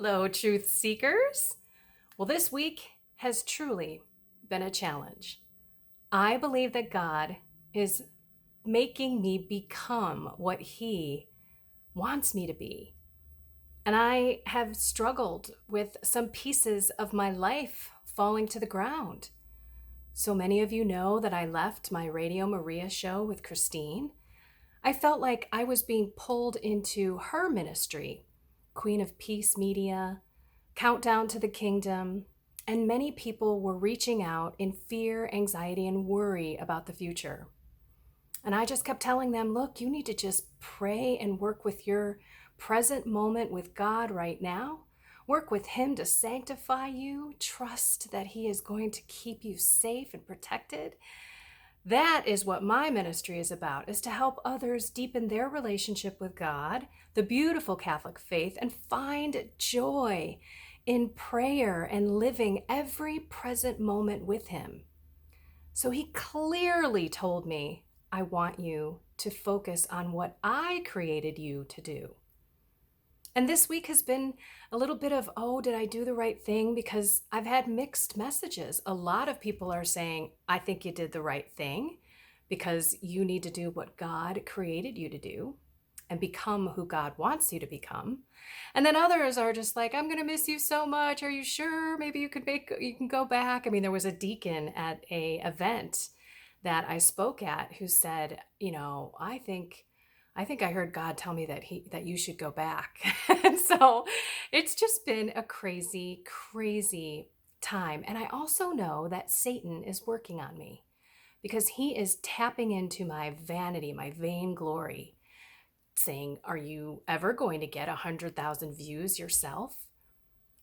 Hello, truth seekers. Well, this week has truly been a challenge. I believe that God is making me become what He wants me to be. And I have struggled with some pieces of my life falling to the ground. So many of you know that I left my Radio Maria show with Christine. I felt like I was being pulled into her ministry, Queen of Peace Media, Countdown to the Kingdom, and many people were reaching out in fear, anxiety, and worry about the future. And I just kept telling them, look, you need to just pray and work with your present moment with God right now. Work with Him to sanctify you. Trust that He is going to keep you safe and protected. That is what my ministry is about, is to help others deepen their relationship with God, the beautiful Catholic faith, and find joy in prayer and living every present moment with Him. So He clearly told me, I want you to focus on what I created you to do. And this week has been a little bit of, oh, did I do the right thing? Because I've had mixed messages. A lot of people are saying, I think you did the right thing because you need to do what God created you to do and become who God wants you to become. And then others are just like, I'm going to miss you so much. Are you sure? Maybe you can go back. I mean, there was a deacon at a event that I spoke at who said, I think I heard God tell me that you should go back. And so it's just been a crazy, crazy time. And I also know that Satan is working on me because he is tapping into my vanity, my vainglory, saying, are you ever going to get 100,000 views yourself?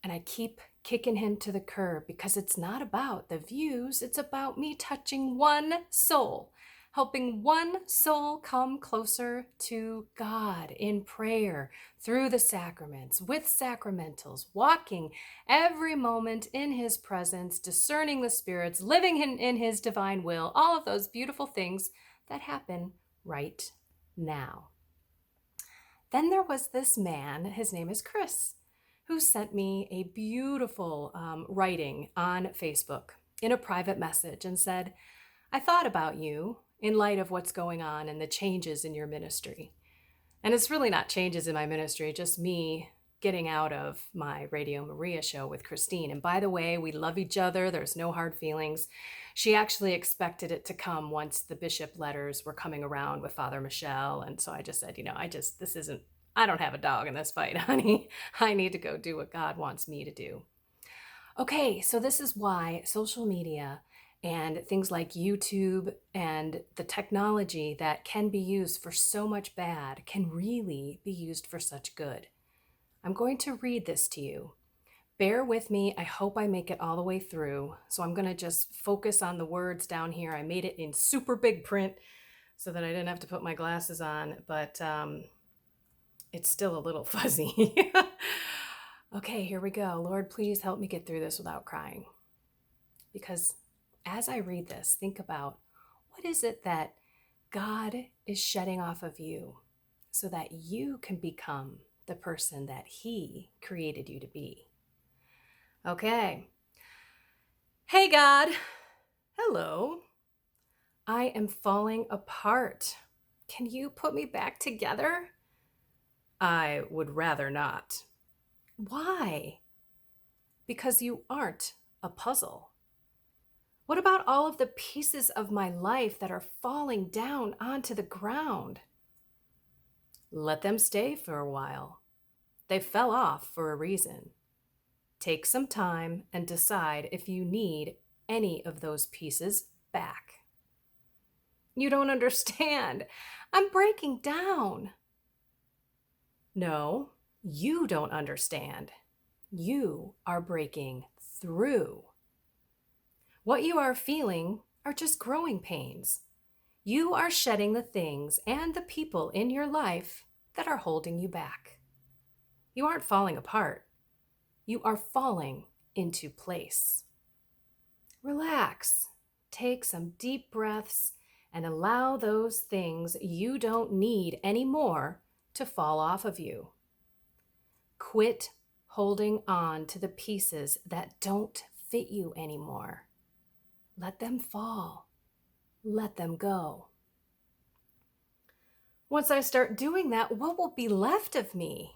And I keep kicking him to the curb because it's not about the views. It's about me touching one soul, helping one soul come closer to God in prayer, through the sacraments, with sacramentals, walking every moment in His presence, discerning the spirits, living in His divine will, all of those beautiful things that happen right now. Then there was this man, his name is Chris, who sent me a beautiful writing on Facebook in a private message and said, I thought about you in light of what's going on and the changes in your ministry. And it's really not changes in my ministry, just me getting out of my Radio Maria show with Christine. And by the way, we love each other. There's no hard feelings. She actually expected it to come once the bishop letters were coming around with Father Michelle. And so I just said, I don't have a dog in this fight, honey. I need to go do what God wants me to do. Okay, so this is why social media and things like YouTube and the technology that can be used for so much bad can really be used for such good. I'm going to read this to you. Bear with me. I hope I make it all the way through. So I'm going to just focus on the words down here. I made it in super big print so that I didn't have to put my glasses on, but it's still a little fuzzy. Okay, here we go. Lord, please help me get through this without crying. Because as I read this, think about what is it that God is shedding off of you so that you can become the person that He created you to be. Okay. Hey, God. Hello. I am falling apart. Can you put me back together? I would rather not. Why? Because you aren't a puzzle. What about all of the pieces of my life that are falling down onto the ground? Let them stay for a while. They fell off for a reason. Take some time and decide if you need any of those pieces back. You don't understand. I'm breaking down. No, you don't understand. You are breaking through. What you are feeling are just growing pains. You are shedding the things and the people in your life that are holding you back. You aren't falling apart. You are falling into place. Relax. Take some deep breaths and allow those things you don't need anymore to fall off of you. Quit holding on to the pieces that don't fit you anymore. Let them fall. Let them go. Once I start doing that, what will be left of me?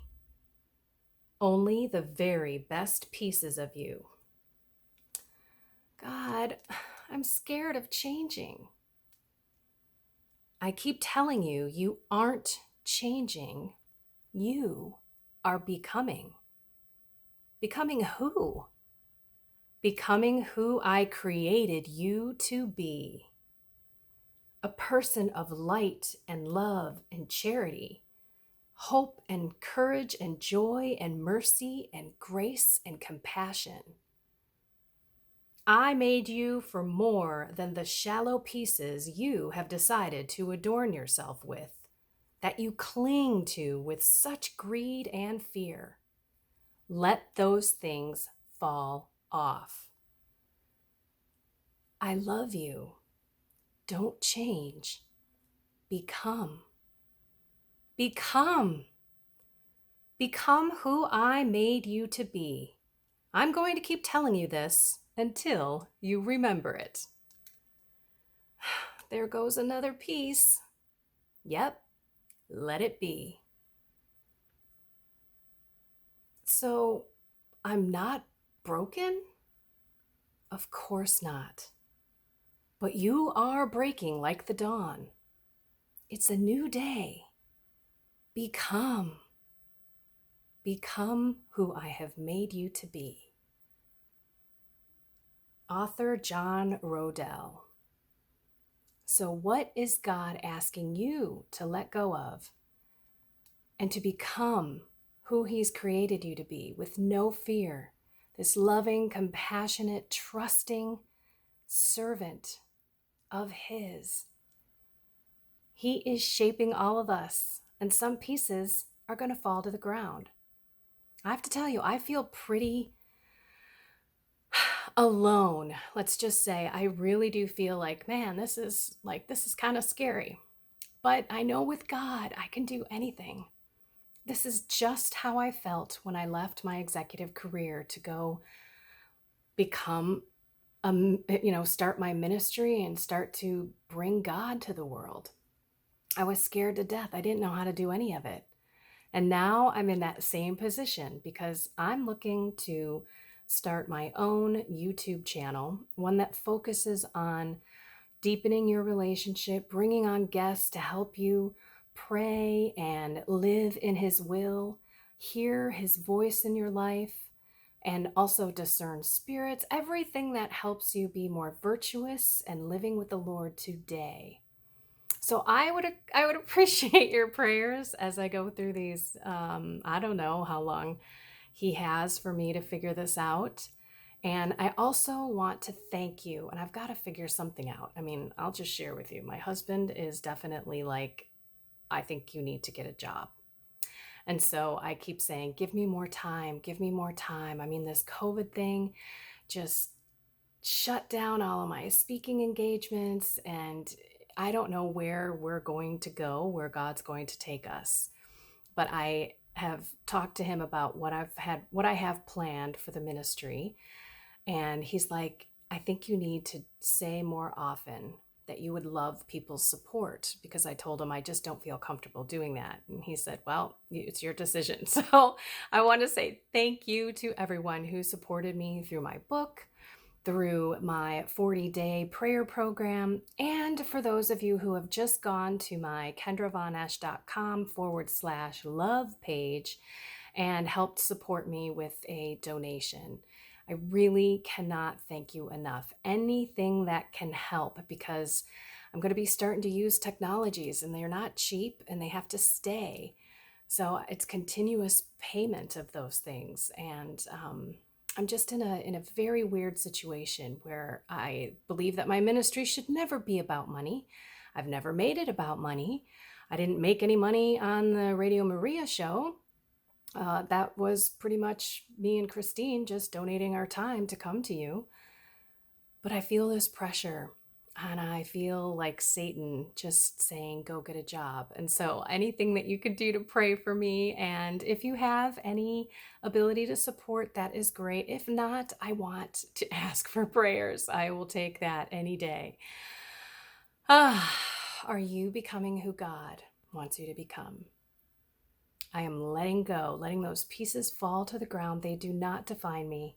Only the very best pieces of you. God, I'm scared of changing. I keep telling you, you aren't changing. You are becoming. Becoming who? Becoming who I created you to be. A person of light and love and charity, hope and courage and joy and mercy and grace and compassion. I made you for more than the shallow pieces you have decided to adorn yourself with, that you cling to with such greed and fear. Let those things fall off. I love you. Don't change. Become. Become. Become who I made you to be. I'm going to keep telling you this until you remember it. There goes another piece. Yep, let it be. So, I'm not broken? Of course not. But you are breaking like the dawn. It's a new day. Become. Become who I have made you to be. Author John Rodell. So what is God asking you to let go of and to become who He's created you to be with no fear, this loving, compassionate, trusting servant of His? He is shaping all of us, and some pieces are going to fall to the ground. I have to tell you, I feel pretty alone. Let's just say I really do feel like, man, this is kind of scary. But I know with God, I can do anything. This is just how I felt when I left my executive career to go become, start my ministry and start to bring God to the world. I was scared to death. I didn't know how to do any of it. And now I'm in that same position because I'm looking to start my own YouTube channel, one that focuses on deepening your relationship, bringing on guests to help you pray and live in His will, hear His voice in your life, and also discern spirits, everything that helps you be more virtuous and living with the Lord today. So I would appreciate your prayers as I go through these. I don't know how long He has for me to figure this out. And I also want to thank you, and I've got to figure something out. I mean, I'll just share with you. My husband is definitely like, I think you need to get a job. And so I keep saying, give me more time, give me more time. I mean, this COVID thing just shut down all of my speaking engagements, and I don't know where we're going to go, where God's going to take us. But I have talked to Him about what I have planned for the ministry. And He's like, I think you need to say more often that you would love people's support, because I told him I just don't feel comfortable doing that. And he said, well, it's your decision. So I want to say thank you to everyone who supported me through my book, through my 40-day prayer program, and for those of you who have just gone to my kendravonesh.com/love page and helped support me with a donation. I really cannot thank you enough. Anything that can help, because I'm going to be starting to use technologies and they're not cheap and they have to stay. So it's continuous payment of those things. And I'm just in a very weird situation where I believe that my ministry should never be about money. I've never made it about money. I didn't make any money on the Radio Maria show. That was pretty much me and Christine just donating our time to come to you. But I feel this pressure. And I feel like Satan just saying, go get a job. And so anything that you could do to pray for me. And if you have any ability to support, that is great. If not, I want to ask for prayers. I will take that any day. Are you becoming who God wants you to become? I am letting go, letting those pieces fall to the ground. They do not define me.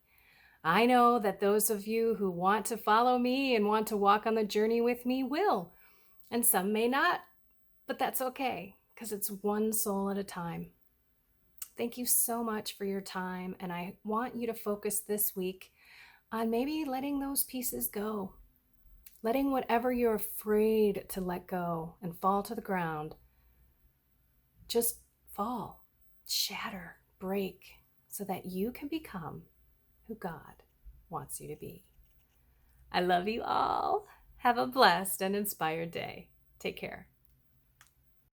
I know that those of you who want to follow me and want to walk on the journey with me will, and some may not, but that's okay because it's one soul at a time. Thank you so much for your time, and I want you to focus this week on maybe letting those pieces go, letting whatever you're afraid to let go and fall to the ground just fall, shatter, break, so that you can become who God wants you to be. I love you all. Have a blessed and inspired day. Take care.